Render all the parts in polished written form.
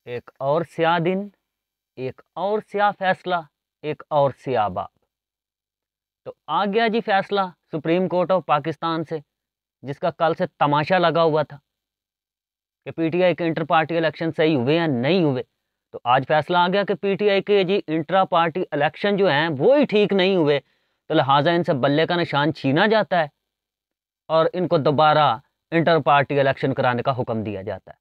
एक और स्याह दिन, एक और स्याह फैसला, एक और स्याह बाब। तो आ गया जी फैसला सुप्रीम कोर्ट ऑफ पाकिस्तान से, जिसका कल से तमाशा लगा हुआ था कि पीटीआई के इंटर पार्टी इलेक्शन सही हुए या नहीं हुए। तो आज फैसला आ गया कि पीटीआई के जी इंट्रा पार्टी इलेक्शन जो हैं वो ही ठीक नहीं हुए, तो लिहाजा इनसे बल्ले का निशान छीना जाता है और इनको दोबारा इंटर पार्टी इलेक्शन कराने का हुक्म दिया जाता है।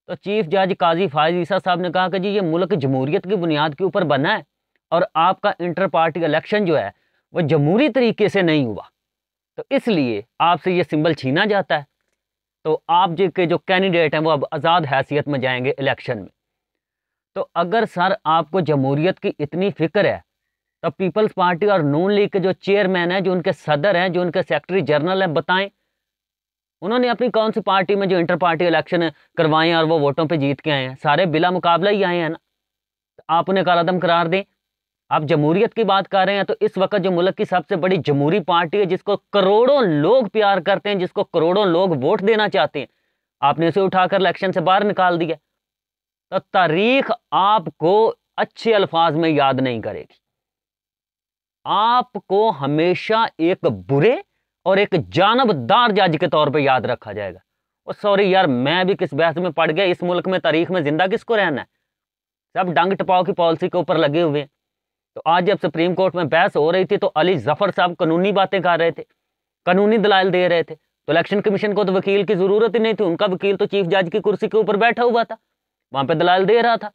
तो चीफ जज काजी फायज ईसा साहब ने कहा कि जी ये मुल्क जमहूरियत की बुनियाद के ऊपर बना है और आपका इंटर पार्टी इलेक्शन जो है वो जमहूरी तरीके से नहीं हुआ, तो इसलिए आपसे ये सिंबल छीना जाता है। तो आप जो के जो कैंडिडेट हैं वो अब आज़ाद हैसियत में जाएंगे इलेक्शन में। तो अगर सर आपको जमहूरियत की इतनी फिक्र है तो पीपल्स पार्टी और नून लीग के जो चेयरमैन हैं, जो उनके सदर हैं, जो उनके सेक्रेटरी जनरल हैं, बताएं उन्होंने अपनी कौन सी पार्टी में जो इंटर पार्टी इलेक्शन करवाए हैं और वो वोटों पे जीत के आए हैं? सारे बिला मुकाबला ही आए हैं ना। तो आप उन्हें कालादम करार दें। आप जमहूरियत की बात कर रहे हैं, तो इस वक्त जो मुल्क की सबसे बड़ी जमहूरी पार्टी है, जिसको करोड़ों लोग प्यार करते हैं, जिसको करोड़ों लोग वोट देना चाहते हैं, आपने उसे उठाकर इलेक्शन से बाहर निकाल दिया। तो तारीख आपको अच्छे अल्फाज में याद नहीं करेगी, आपको हमेशा एक बुरे और एक जानबदार जज के तौर पे याद रखा जाएगा। और सॉरी यार, मैं भी किस बहस में पड़ गया। इस मुल्क में तारीख में जिंदा किसको रहना है? सब डंग टपाव की पॉलिसी के ऊपर लगे हुए हैं। तो आज जब सुप्रीम कोर्ट में बहस हो रही थी तो अली जफर साहब कानूनी बातें कर रहे थे, कानूनी दलाइल दे रहे थे, तो इलेक्शन कमीशन को तो वकील की जरूरत ही नहीं थी। उनका वकील तो चीफ जज की कुर्सी के ऊपर बैठा हुआ था, वहां पे दलाइल दे रहा था,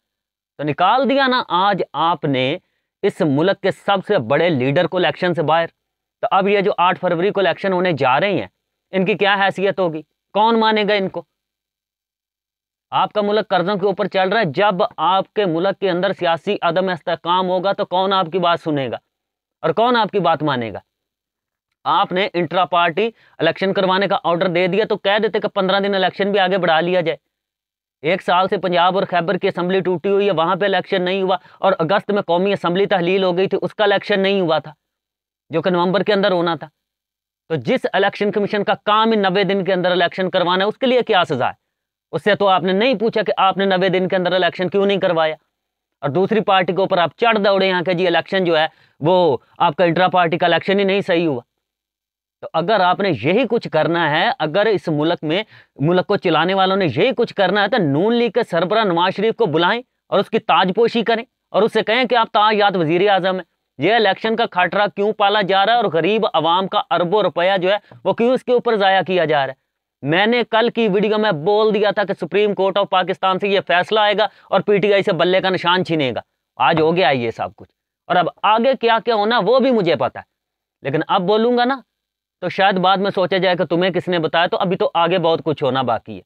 तो निकाल दिया ना आज आपने इस मुल्क के सबसे बड़े लीडर को इलेक्शन से बाहर। तो अब ये जो 8 फरवरी को इलेक्शन होने जा रहे हैं, इनकी क्या हैसियत होगी? कौन मानेगा इनको? आपका मुल्क कर्जों के ऊपर चल रहा है। जब आपके मुल्क के अंदर सियासी अदम इस्तेकाम होगा तो कौन आपकी बात सुनेगा और कौन आपकी बात मानेगा? आपने इंट्रा पार्टी इलेक्शन करवाने का ऑर्डर दे दिया तो कह देते कि 15 दिन इलेक्शन भी आगे बढ़ा लिया जाए। 1 साल से पंजाब और खैबर की असम्बली टूटी हुई है, वहां पे इलेक्शन नहीं हुआ, और अगस्त में कौमी असम्बली तहलील हो गई थी, उसका इलेक्शन नहीं हुआ था जो कि नवंबर के अंदर होना था। तो जिस इलेक्शन कमीशन का काम ही 90 दिन के अंदर इलेक्शन करवाना है, उसके लिए क्या सजा है? उससे तो आपने नहीं पूछा कि आपने 90 दिन के अंदर इलेक्शन क्यों नहीं करवाया, और दूसरी पार्टी के ऊपर आप चढ़ दौड़े यहाँ के जी इलेक्शन जो है वो आपका इंट्रा पार्टी का इलेक्शन ही नहीं सही हुआ। तो अगर आपने यही कुछ करना है, अगर इस मुल्क में मुल्क को चलाने वालों ने यही कुछ करना है, तो नून लीग के सरबराह नवाज शरीफ को बुलाएं और उसकी ताजपोशी करें और उससे कहें कि आप तायात वजीर आजम है। यह इलेक्शन का खतरा क्यों पाला जा रहा है और गरीब आवाम का अरबों रुपया जो है वो क्यों इसके ऊपर जाया किया जा रहा है? मैंने कल की वीडियो में बोल दिया था कि सुप्रीम कोर्ट ऑफ पाकिस्तान से यह फैसला आएगा और पीटीआई से बल्ले का निशान छीनेगा। आज हो गया ये सब कुछ, और अब आगे क्या क्या होना वो भी मुझे पता है, लेकिन अब बोलूंगा ना तो शायद बाद में सोचा जाए कि तुम्हें किसने बताया। तो अभी तो आगे बहुत कुछ होना बाकी है।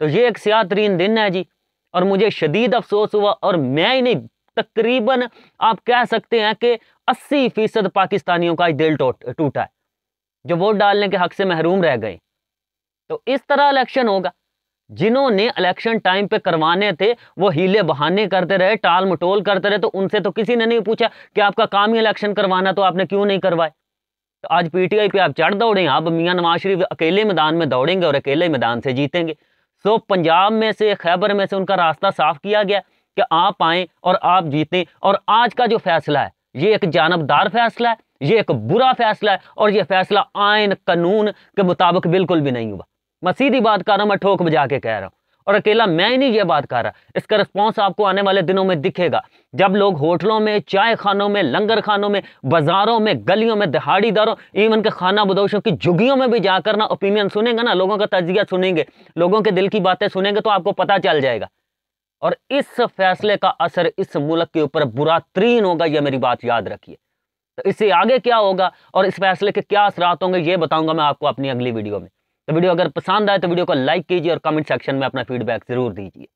तो ये एक स्याह तरीन दिन है जी, और मुझे शदीद अफसोस हुआ, और मैं ही नहीं, तकरीबन आप कह सकते हैं कि 80% पाकिस्तानियों का दिल टूटा है जो वोट डालने के हक से महरूम रह गए। तो इस तरह इलेक्शन होगा? जिन्होंने इलेक्शन टाइम पे करवाने थे वो हीले बहाने करते रहे, टाल मटोल करते रहे, तो उनसे तो किसी ने नहीं पूछा कि आपका काम ही इलेक्शन करवाना, तो आपने क्यों नहीं करवाए? तो आज पीटीआई पे आप चढ़ दौड़े, आप मियां नवाज शरीफ अकेले मैदान में दौड़ेंगे और अकेले मैदान से जीतेंगे। सो पंजाब में से, खैबर में से उनका रास्ता साफ किया गया कि आप आए और आप जीतें। और आज का जो फैसला है ये एक जानबदार फैसला है, ये एक बुरा फैसला है, और ये फैसला आइन कानून के मुताबिक बिल्कुल भी नहीं हुआ। मैं सीधी बात कर रहा हूं, मैं ठोक बजा के कह रहा हूं, और अकेला मैं ही नहीं ये बात कर रहा। इसका रिस्पॉन्स आपको आने वाले दिनों में दिखेगा, जब लोग होटलों में, चाय खानों में, लंगर खानों में, बाजारों में, गलियों में, दिहाड़ीदारों, इवन के खाना बदोशों की झुग्गियों में भी जाकर ना ओपिनियन सुनेंगे ना, लोगों का तजिया सुनेंगे, लोगों के दिल की बातें सुनेंगे, तो आपको पता चल जाएगा। और इस फैसले का असर इस मुल्क के ऊपर बुरा तरीन होगा, यह मेरी बात याद रखिए। तो इससे आगे क्या होगा और इस फैसले के क्या असरात होंगे ये बताऊंगा मैं आपको अपनी अगली वीडियो में। तो वीडियो अगर पसंद आए तो वीडियो को लाइक कीजिए और कमेंट सेक्शन में अपना फीडबैक जरूर दीजिए।